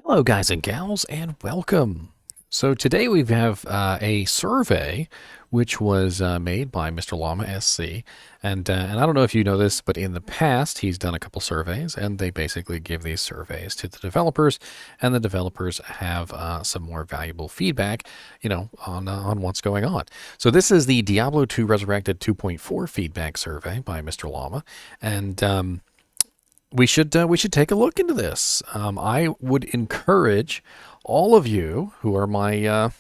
Hello, guys and gals, and welcome. So today we have a survey which was made by MrLlamaSC, and I don't know if you know this, but in the past he's done a couple surveys, and they basically give these surveys to the developers, and the developers have some more valuable feedback, on what's going on. So this is the Diablo 2 Resurrected 2.4 feedback survey by Mr. and we should take a look into this. I would encourage all of you who are my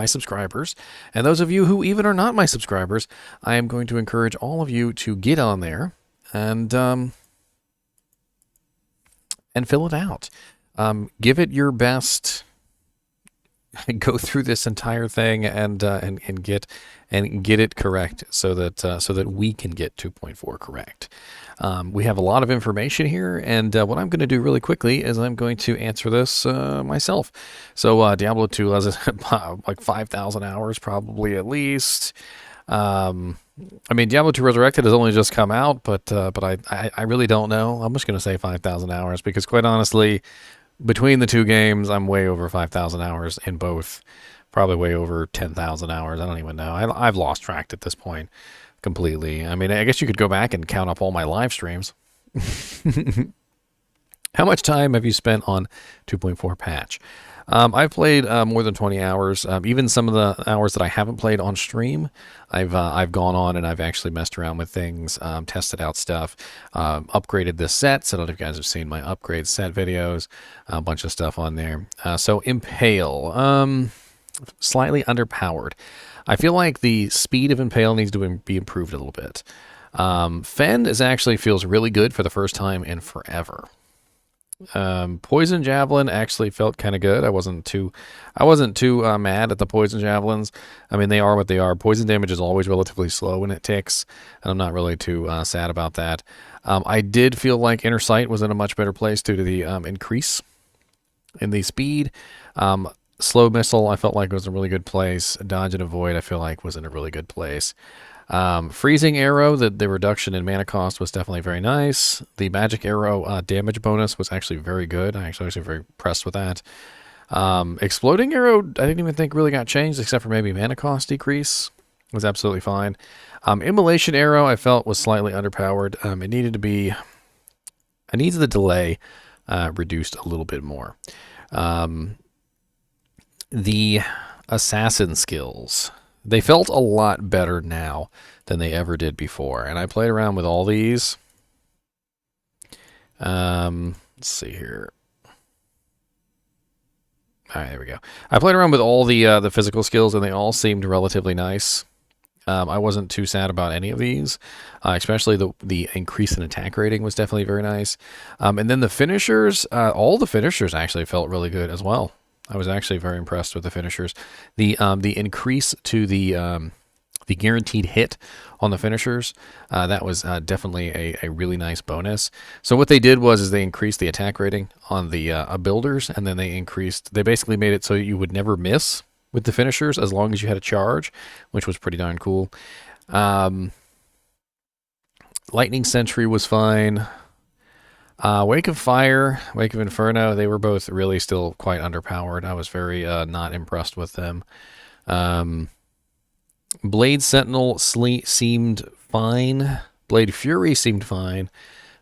subscribers, and those of you who even are not my subscribers. I am going to encourage all of you to get on there and fill it out. Give it your best. Go through this entire thing and get it correct so that we can get 2.4 correct. We have a lot of information here, and what I'm going to do really quickly is I'm going to answer this myself. So Diablo 2 has like 5,000 hours probably at least. I mean, Diablo 2 Resurrected has only just come out, but I really don't know. I'm just going to say 5,000 hours because, quite honestly, between the two games, I'm way over 5,000 hours in both. Probably way over 10,000 hours. I don't even know. I've lost track at this point completely. I mean, I guess you could go back and count up all my live streams. How much time have you spent on 2.4 patch? I've played more than 20 hours. Even some of the hours that I haven't played on stream, I've gone on and I've actually messed around with things, tested out stuff, upgraded this set. So I don't know if you guys have seen my upgrade set videos, a bunch of stuff on there. So Impale, slightly underpowered. I feel like the speed of Impale needs to be improved a little bit. Fend actually feels really good for the first time in forever. Poison Javelin actually felt kind of good. I wasn't too mad at the Poison Javelins. I mean, they are what they are. Poison damage is always relatively slow when it ticks, and I'm not really too sad about that. I did feel like Inner Sight was in a much better place due to the increase in the speed. Slow Missile I felt like was in a really good place. Dodge and Avoid I feel like was in a really good place. Freezing Arrow, the reduction in mana cost was definitely very nice. The Magic Arrow damage bonus was actually very good. I actually was very impressed with that. Exploding Arrow, I didn't even think really got changed except for maybe mana cost decrease. It was absolutely fine. Immolation Arrow I felt was slightly underpowered. It needed to be... I needed the delay reduced a little bit more. The Assassin skills... They felt a lot better now than they ever did before. And I played around with all these. Let's see here. All right, there we go. I played around with all the physical skills, and they all seemed relatively nice. I wasn't too sad about any of these, especially the increase in attack rating was definitely very nice. And then the finishers, all the finishers actually felt really good as well. I was actually very impressed with the finishers. The increase to the guaranteed hit on the finishers, that was definitely a really nice bonus. So what they did was they increased the attack rating on the builders, and then they basically made it so you would never miss with the finishers as long as you had a charge, which was pretty darn cool. Lightning Sentry was fine. Wake of Fire, Wake of Inferno, they were both really still quite underpowered. I was very not impressed with them. Blade Sentinel seemed fine. Blade Fury seemed fine.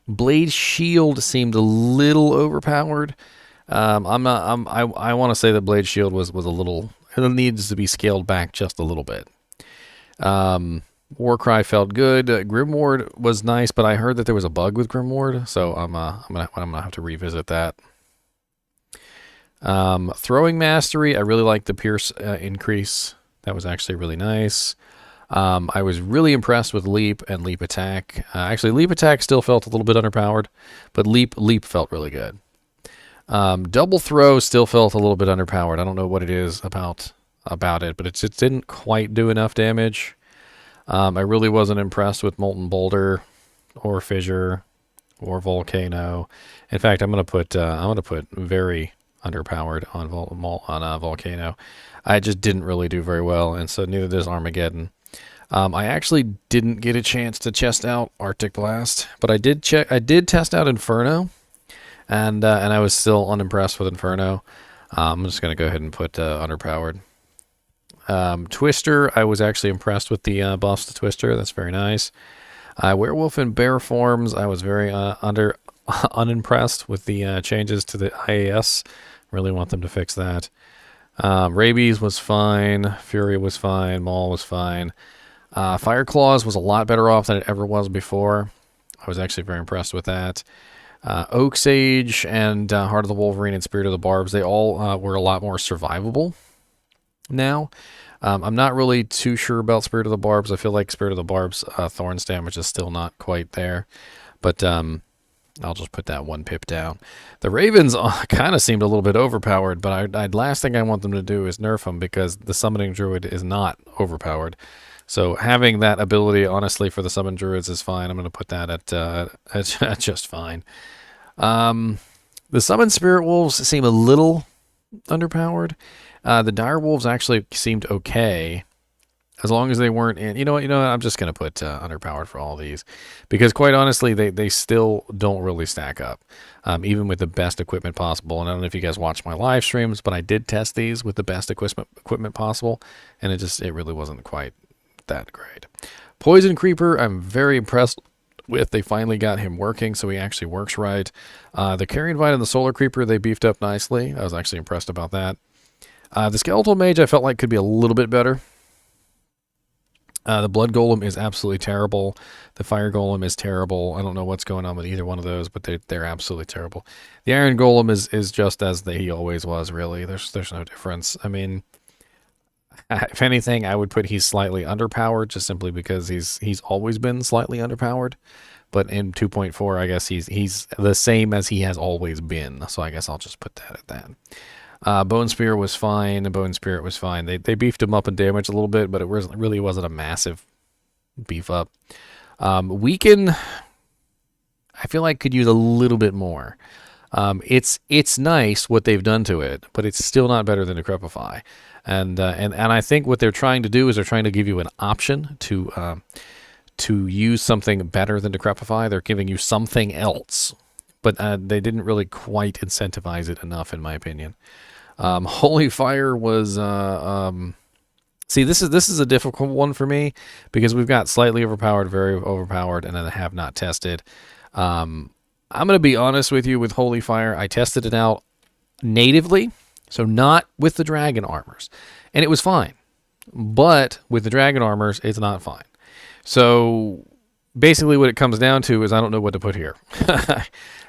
Blade Shield seemed a little overpowered. I want to say that Blade Shield was a little... It needs to be scaled back just a little bit. Warcry felt good. Grimward was nice, but I heard that there was a bug with Grimward, so I'm gonna have to revisit that. Throwing Mastery, I really liked the Pierce increase. That was actually really nice. I was really impressed with Leap and Leap Attack. Actually, Leap Attack still felt a little bit underpowered, but Leap felt really good. Double Throw still felt a little bit underpowered. I don't know what it is about it, but it just didn't quite do enough damage. I really wasn't impressed with Molten Boulder or Fissure or Volcano. In fact, I'm gonna put very underpowered on Volcano. I just didn't really do very well, and so neither does Armageddon. I actually didn't get a chance to test out Arctic Blast, but I did test out Inferno, and I was still unimpressed with Inferno. I'm just going to go ahead and put underpowered. Twister, I was actually impressed with the buffs to Twister. That's very nice. Werewolf and Bear forms, I was very unimpressed with the changes to the IAS. Really want them to fix that. Rabies was fine. Fury was fine. Maul was fine. Fire Claws was a lot better off than it ever was before. I was actually very impressed with that. Oak Sage and Heart of the Wolverine and Spirit of the Barbs, they all were a lot more survivable now. I'm not really too sure about Spirit of the Barbs. I feel like Spirit of the Barbs Thorns damage is still not quite there. But I'll just put that 1 pip down. The Ravens kind of seemed a little bit overpowered, but last thing I want them to do is nerf them because the Summoning Druid is not overpowered. So having that ability, honestly, for the Summon Druids is fine. I'm going to put that at just fine. The Summon Spirit Wolves seem a little underpowered. The Dire Wolves actually seemed okay, as long as they weren't in. You know what? I'm just going to put underpowered for all these, because quite honestly, they still don't really stack up, even with the best equipment possible. And I don't know if you guys watch my live streams, but I did test these with the best equipment possible, and it really wasn't quite that great. Poison Creeper, I'm very impressed with. They finally got him working, so he actually works right. The Carrion Vine and the Solar Creeper, they beefed up nicely. I was actually impressed about that. The Skeletal Mage I felt like could be a little bit better. The Blood Golem is absolutely terrible. The Fire Golem is terrible. I don't know what's going on with either one of those, but they're absolutely terrible. The Iron Golem is just as he always was, really. There's no difference. I mean, if anything, I would put he's slightly underpowered, just simply because he's always been slightly underpowered. But in 2.4, I guess he's the same as he has always been. So I guess I'll just put that at that. Bone Spear was fine. Bone Spirit was fine. They beefed him up in damage a little bit, but it really wasn't a massive beef up. Weaken, I feel like could use a little bit more. It's nice what they've done to it, but it's still not better than Decrepify. And I think what they're trying to do is they're trying to give you an option to use something better than Decrepify. They're giving you something else, but they didn't really quite incentivize it enough, in my opinion. Holy Fire was see, this is a difficult one for me because we've got slightly overpowered, very overpowered, and then I have not tested. I'm going to be honest with you with Holy Fire. I tested it out natively, so not with the dragon armors, and it was fine. But with the dragon armors, it's not fine. So basically what it comes down to is I don't know what to put here.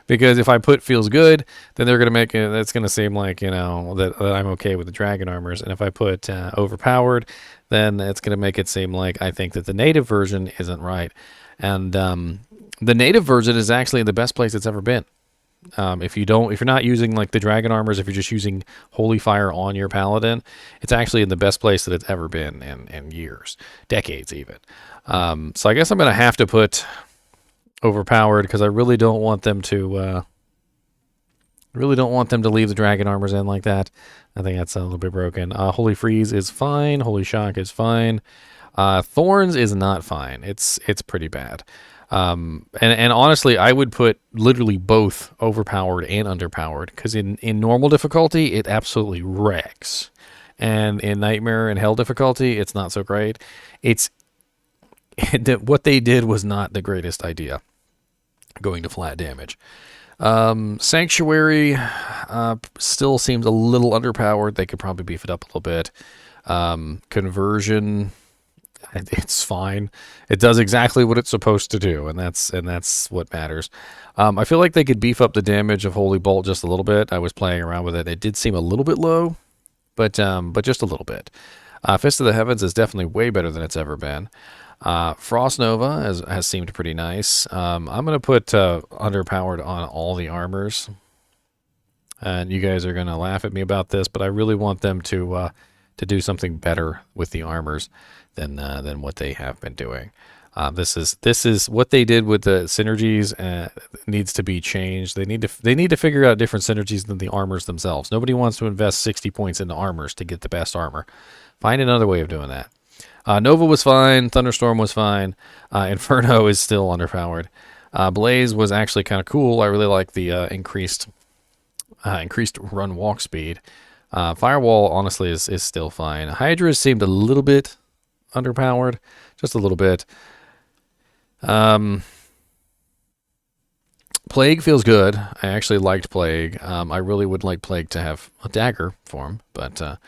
Because if I put feels good, then they're going to make it, that's going to seem like, that I'm okay with the dragon armors. And if I put overpowered, then it's going to make it seem like I think that the native version isn't right. And the native version is actually the best place it's ever been. If you're not using like the dragon armors, if you're just using Holy Fire on your Paladin, it's actually in the best place that it's ever been in years, decades even. So I guess I'm going to have to put overpowered because I really don't want them to leave the dragon armors in like that. I think that's a little bit broken. Holy Freeze is fine. Holy Shock is fine. Thorns is not fine. It's pretty bad. And honestly, I would put literally both overpowered and underpowered because in normal difficulty, it absolutely wrecks. And in Nightmare and Hell difficulty, it's not so great. What they did was not the greatest idea, going to flat damage. Sanctuary still seems a little underpowered. They could probably beef it up a little bit. Conversion, it's fine. It does exactly what it's supposed to do, and that's what matters. I feel like they could beef up the damage of Holy Bolt just a little bit. I was playing around with it. It did seem a little bit low, but just a little bit. Fist of the Heavens is definitely way better than it's ever been. Frost Nova has seemed pretty nice. I'm going to put underpowered on all the armors. And you guys are going to laugh at me about this, but I really want them to do something better with the armors than what they have been doing. This is what they did with the synergies needs to be changed. They need to figure out different synergies than the armors themselves. Nobody wants to invest 60 points into armors to get the best armor. Find another way of doing that. Nova was fine. Thunderstorm was fine. Inferno is still underpowered. Blaze was actually kind of cool. I really like the increased run walk speed. Firewall, honestly, is still fine. Hydra seemed a little bit underpowered, just a little bit. Plague feels good. I actually liked Plague. I really would like Plague to have a dagger form, but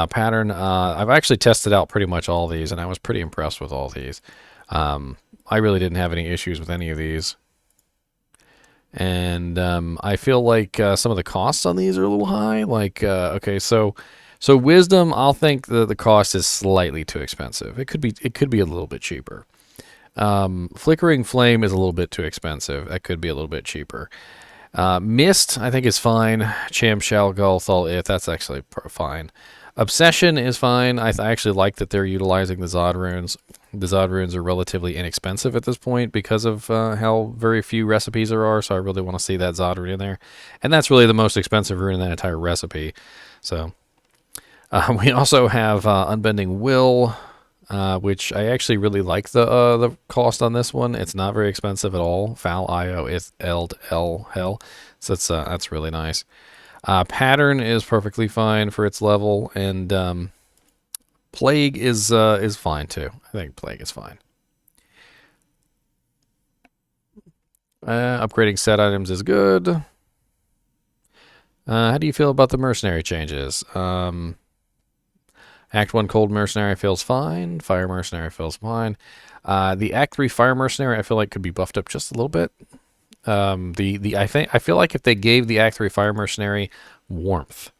Pattern, I've actually tested out pretty much all these, and I was pretty impressed with all these. I really didn't have any issues with any of these. And I feel like some of the costs on these are a little high. Like, okay, so Wisdom, I'll think the cost is slightly too expensive. It could be a little bit cheaper. Flickering Flame is a little bit too expensive. That could be a little bit cheaper. Mist, I think, is fine. Cham, Shell, Gulf, all if that's actually fine. Obsession is fine. I actually like that they're utilizing the Zod runes. The Zod runes are relatively inexpensive at this point because of how very few recipes there are, so I really want to see that Zod rune in there. And that's really the most expensive rune in that entire recipe. So we also have Unbending Will, which I actually really like the cost on this one. It's not very expensive at all. Foul IO is L hell, so that's really nice. Pattern is perfectly fine for its level, and Plague is fine too. I think Plague is fine. Upgrading set items is good. How do you feel about the Mercenary Changes? Act 1 Cold Mercenary feels fine. Fire Mercenary feels fine. The Act 3 Fire Mercenary I feel like could be buffed up just a little bit. I feel like if they gave the Act 3 Fire Mercenary Warmth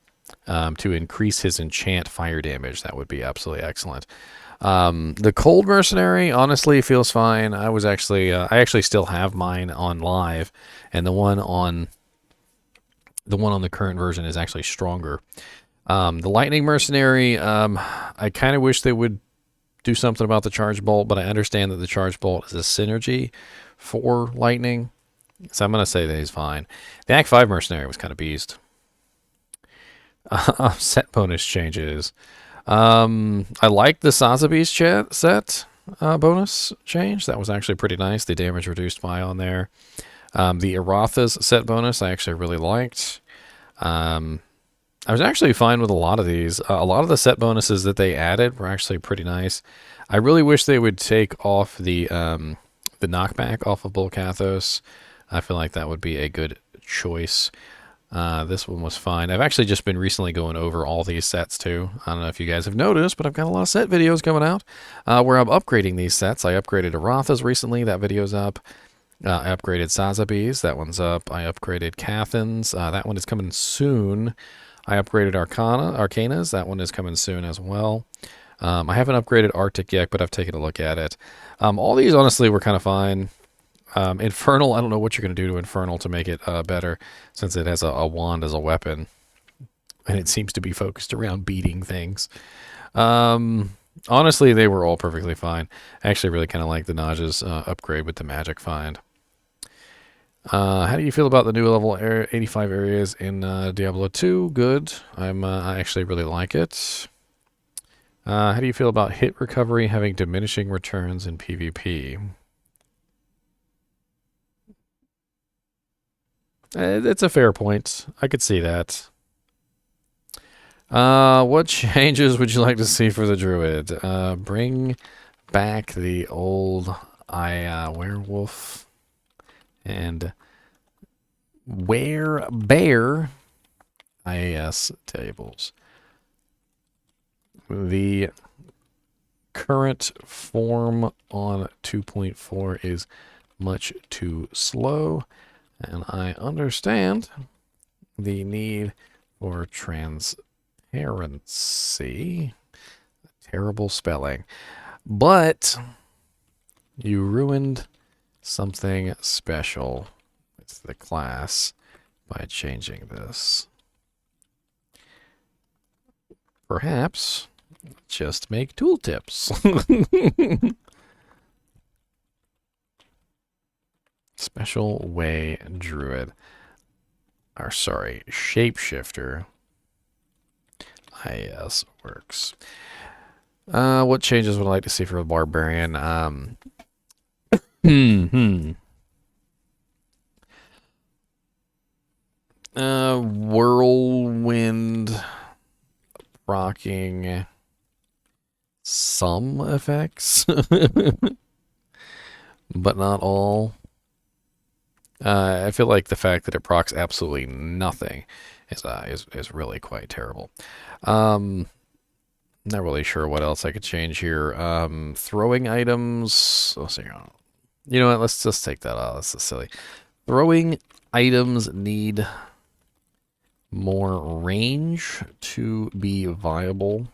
to increase his enchant fire damage, that would be absolutely excellent. The Cold Mercenary honestly feels fine. I actually still have mine on live, and the one on the current version is actually stronger. The Lightning Mercenary, I kind of wish they would do something about the Charge Bolt, but I understand that the Charge Bolt is a synergy for Lightning, so I'm going to say that he's fine. The Act 5 Mercenary was kind of beast. Set bonus changes. I like the Sotheby's set bonus change. That was actually pretty nice. The damage reduced by on there. The Eratha's set bonus I actually really liked. I was actually fine with a lot of these. A lot of the set bonuses that they added were actually pretty nice. I really wish they would take off the knockback off of Bull Kathos. I feel like that would be a good choice. This one was fine. I've actually just been recently going over all these sets too. I don't know if you guys have noticed, but I've got a lot of set videos coming out where I'm upgrading these sets. I upgraded Eratha's recently. That video's up. I upgraded Sotheby's. That one's up. I upgraded Cathin's. That one is coming soon. I upgraded Arcanas. That one is coming soon as well. I haven't upgraded Arctic yet, but I've taken a look at it. All these, honestly, were kind of fine. Infernal, I don't know what you're going to do to Infernal to make it better, since it has a wand as a weapon. And it seems to be focused around beating things. Honestly, they were all perfectly fine. I actually really kind of like the Naj's upgrade with the magic find. How do you feel about the new level 85 areas in Diablo 2? Good. I actually really like it. How do you feel about hit recovery having diminishing returns in PvP? It's a fair point. I could see that. What changes would you like to see for the Druid? Bring back the old werewolf and bear IAS tables. The current form on 2.4 is much too slow, and I understand the need for transparency. Terrible spelling. But you ruined something special with the class by changing this. Perhaps just make tooltips. Special way Druid. Or sorry, Shapeshifter. IS works. What changes would I like to see for a Barbarian? Whirlwind rocking some effects, but not all. I feel like the fact that it procs absolutely nothing is really quite terrible. Not really sure what else I could change here. Throwing items. Let's see. You know what? Let's just take that out. That's just silly. Throwing items need more range to be viable.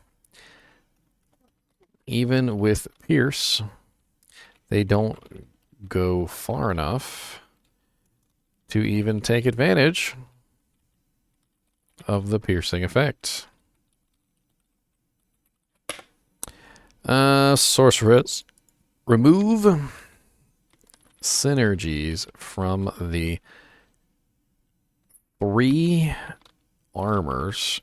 Even with Pierce, they don't go far enough to even take advantage of the piercing effect. Sorceress. Remove synergies from the 3 armors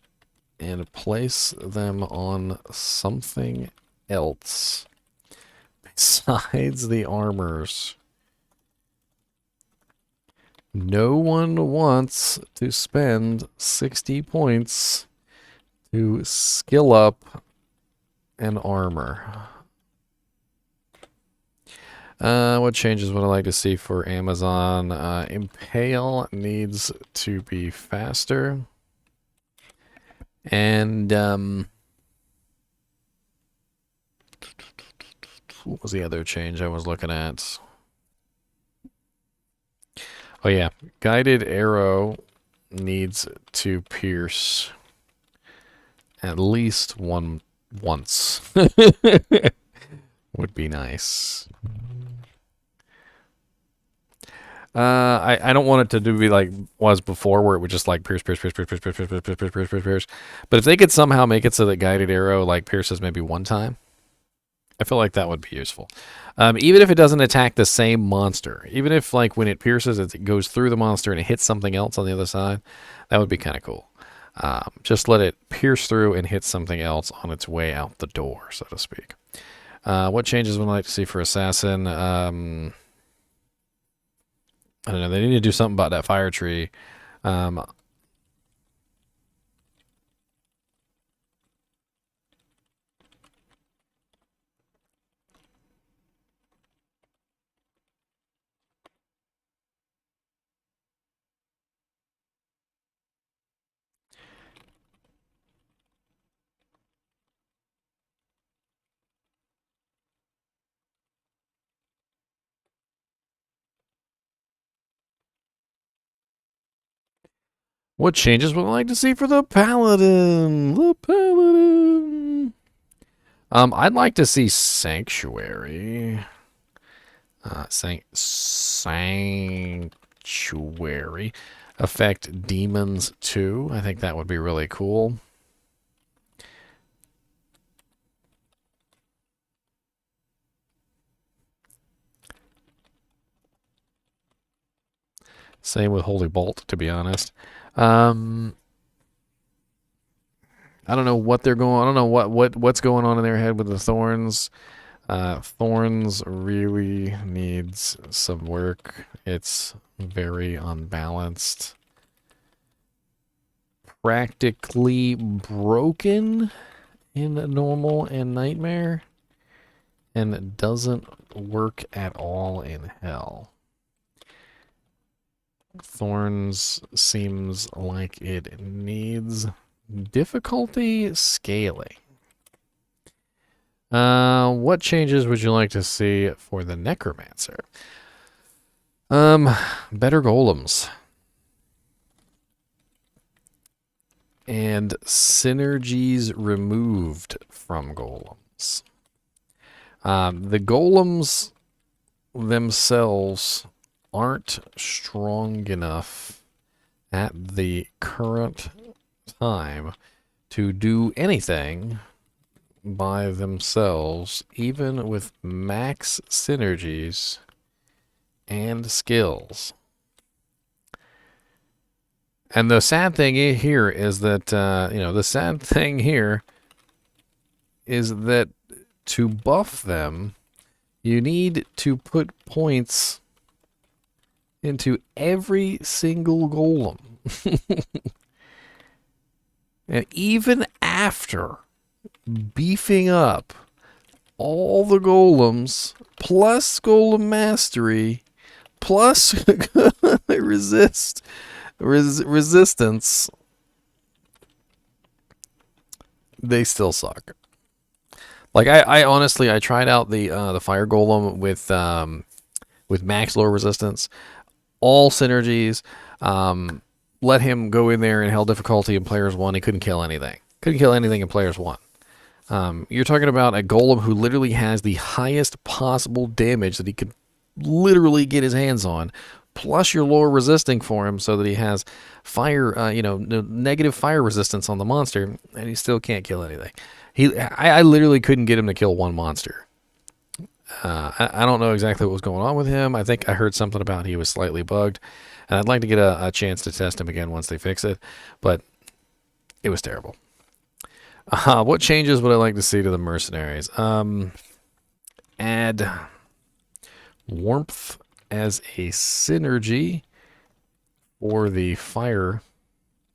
and place them on something else besides the armors. No one wants to spend 60 points to skill up an armor. What changes would I like to see for Amazon? Impale needs to be faster. And, what was the other change I was looking at? Oh yeah, guided arrow needs to pierce at least once. Would be nice. I don't want it to be like was before, where it would just like pierce. But if they could somehow make it so that guided arrow like pierces maybe one time, I feel like that would be useful. Even if it doesn't attack the same monster, even if like when it pierces, it goes through the monster and it hits something else on the other side, that would be kind of cool. Just let it pierce through and hit something else on its way out the door, so to speak. What changes would I like to see for Assassin? I don't know. They need to do something about that fire tree. What changes would I like to see for the Paladin? The Paladin. I'd like to see Sanctuary. Sanctuary affect demons too. I think that would be really cool. Same with Holy Bolt, to be honest. I don't know what they're going. I don't know what's going on in their head with the Thorns. Thorns really needs some work. It's very unbalanced. Practically broken in normal and nightmare, and it doesn't work at all in hell. Thorns seems like it needs difficulty scaling. What changes would you like to see for the Necromancer? Better golems. And synergies removed from golems. The golems themselves aren't strong enough at the current time to do anything by themselves, even with max synergies and skills. And the sad thing here is that, the sad thing here is that to buff them, you need to put points into every single golem And even after beefing up all the golems, plus golem mastery, plus resistance, they still suck. Like I honestly, I tried out the fire golem with max lower resistance, all synergies. Let him go in there in hell difficulty in players 1. He couldn't kill anything. Couldn't kill anything in players 1. You're talking about a golem who literally has the highest possible damage that he could literally get his hands on, plus your lower resisting for him so that he has fire, negative fire resistance on the monster, and he still can't kill anything. I literally couldn't get him to kill one monster. I don't know exactly what was going on with him. I think I heard something about he was slightly bugged, and I'd like to get a chance to test him again once they fix it, but it was terrible. What changes would I like to see to the mercenaries? Add warmth as a synergy for the fire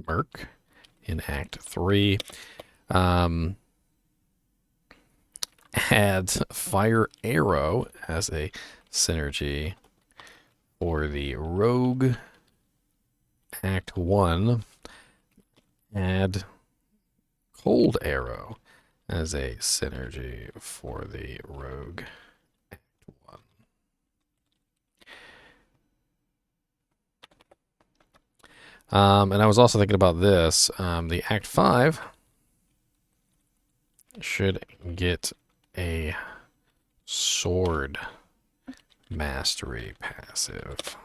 merc in Act 3. Add fire arrow as a synergy for the rogue Act 1. Add cold arrow as a synergy for the rogue Act 1. And I was also thinking about this. The Act 5 should get a sword mastery passive.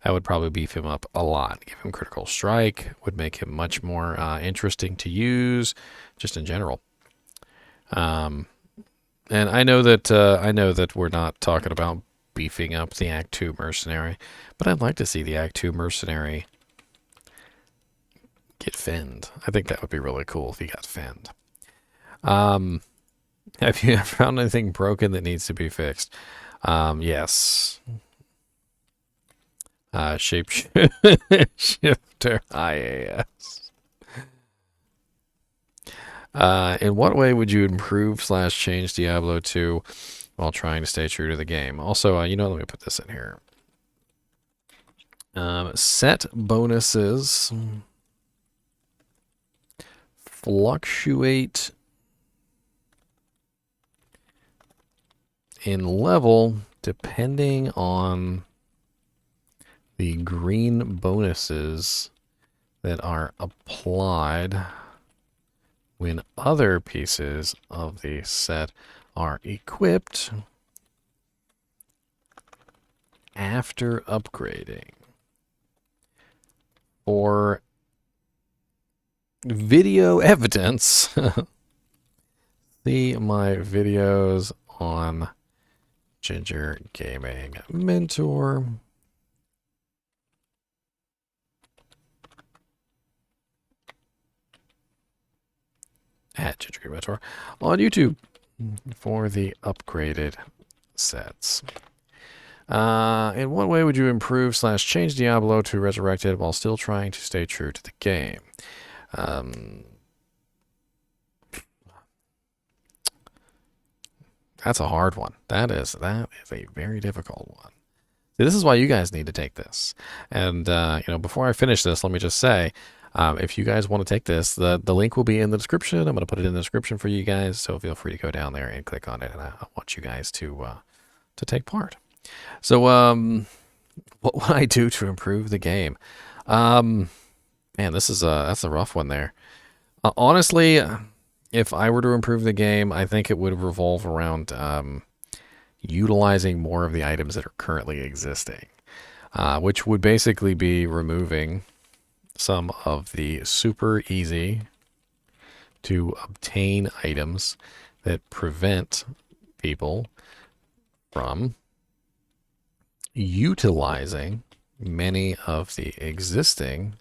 That would probably beef him up a lot. Give him critical strike, would make him much more interesting to use, just in general. And I know that we're not talking about beefing up the Act 2 mercenary, but I'd like to see the Act 2 mercenary get finned. I think that would be really cool if he got finned. Have you found anything broken that needs to be fixed? Yes. Shapeshifter IAS. In what way would you improve / change Diablo 2 while trying to stay true to the game? Also, let me put this in here. Set bonuses fluctuate in level depending on the green bonuses that are applied when other pieces of the set are equipped after upgrading. For video evidence, see my videos on Ginger Gaming Mentor. At Ginger Gaming Mentor on YouTube for the upgraded sets. In what way would you improve / change Diablo to Resurrected while still trying to stay true to the game? That's a hard one. That is a very difficult one. See, this is why you guys need to take this. And before I finish this, let me just say, if you guys want to take this, the link will be in the description. I'm going to put it in the description for you guys, so feel free to go down there and click on it. And I want you guys to take part. So, what would I do to improve the game? Man, that's a rough one there. Honestly, if I were to improve the game, I think it would revolve around utilizing more of the items that are currently existing, which would basically be removing some of the super easy to obtain items that prevent people from utilizing many of the existing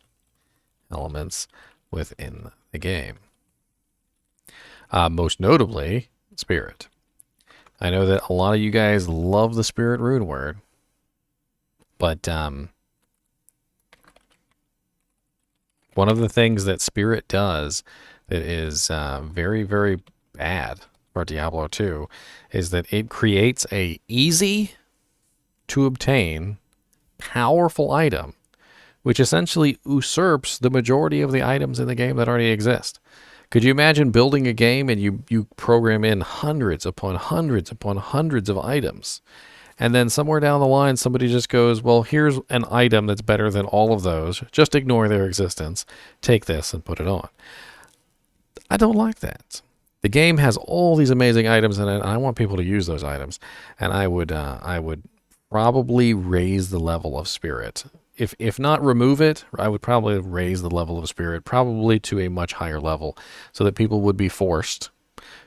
elements within the game. Most notably, Spirit. I know that a lot of you guys love the Spirit rune word, but One of the things that Spirit does that is very, very bad for Diablo 2 is that it creates a easy to obtain powerful item, which essentially usurps the majority of the items in the game that already exist. Could you imagine building a game and you program in hundreds upon hundreds upon hundreds of items, and then somewhere down the line somebody just goes, well, here's an item that's better than all of those, just ignore their existence, take this and put it on. I don't like that. The game has all these amazing items in it, and I want people to use those items, and I would probably raise the level of Spirit. If not remove it, I would probably raise the level of Spirit probably to a much higher level so that people would be forced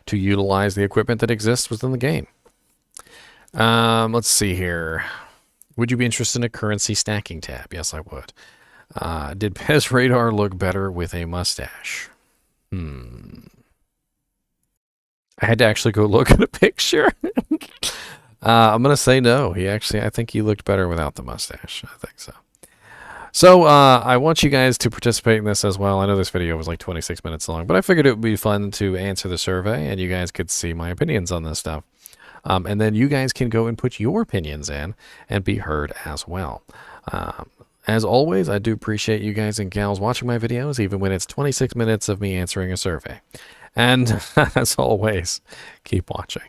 to utilize the equipment that exists within the game. Let's see here. Would you be interested in a currency stacking tab? Yes, I would. Did Pez Radar look better with a mustache? I had to actually go look at a picture. I'm going to say no. I think he looked better without the mustache. I think so. So I want you guys to participate in this as well. I know this video was like 26 minutes long, but I figured it would be fun to answer the survey and you guys could see my opinions on this stuff. And then you guys can go and put your opinions in and be heard as well. As always, I do appreciate you guys and gals watching my videos, even when it's 26 minutes of me answering a survey. And as always, keep watching.